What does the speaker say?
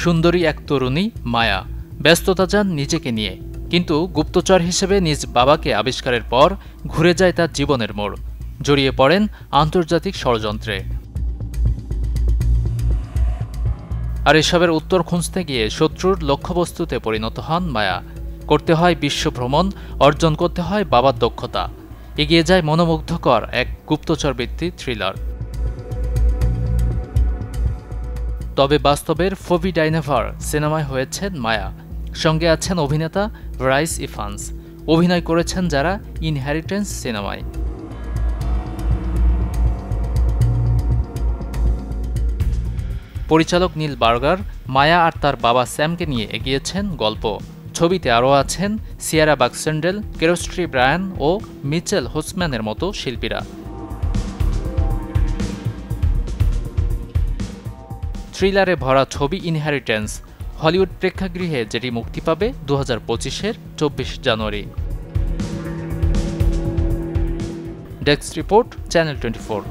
সুন্দরী এক তরুণী মায়া ব্যস্ততা যান নিজেকে নিয়ে, কিন্তু গুপ্তচর হিসেবে নিজ বাবাকে আবিষ্কারের পর ঘুরে যায় তার জীবনের মোড়। জড়িয়ে পড়েন আন্তর্জাতিক ষড়যন্ত্রে। আর এসবের উত্তর খুঁজতে গিয়ে শত্রুর লক্ষ্যবস্তুতে পরিণত হন মায়া। করতে হয় বিশ্ব ভ্রমণ, অর্জন করতে হয় বাবার দক্ষতা। এগিয়ে যায় মনোমুগ্ধকর এক গুপ্তচরবৃত্তির থ্রিলার। তবে বাস্তবের ফোবি ডাইনেভার সিনেমায় হয়েছেন মায়া, সঙ্গে আছেন অভিনেতা রাইস ইফান্স। অভিনয় করেছেন যারা ইনহেরিটেন্স সিনেমায়। পরিচালক নীল বার্গার মায়া আর তার বাবা স্যামকে নিয়ে এগিয়েছেন গল্প। ছবিতে আরও আছেন সিয়েরা বাক্সেন্ডেল, কেরস্ট্রি ব্রায়ান ও মিচেল হোসম্যানের মতো শিল্পীরা। থ্রিলারে ভরা ছবি ইনহেরিটেন্স হলিউড প্রেক্ষাগৃহে যেটি মুক্তি পাবে 2025-এর 24 জানুয়ারি। Desk report, channel 24।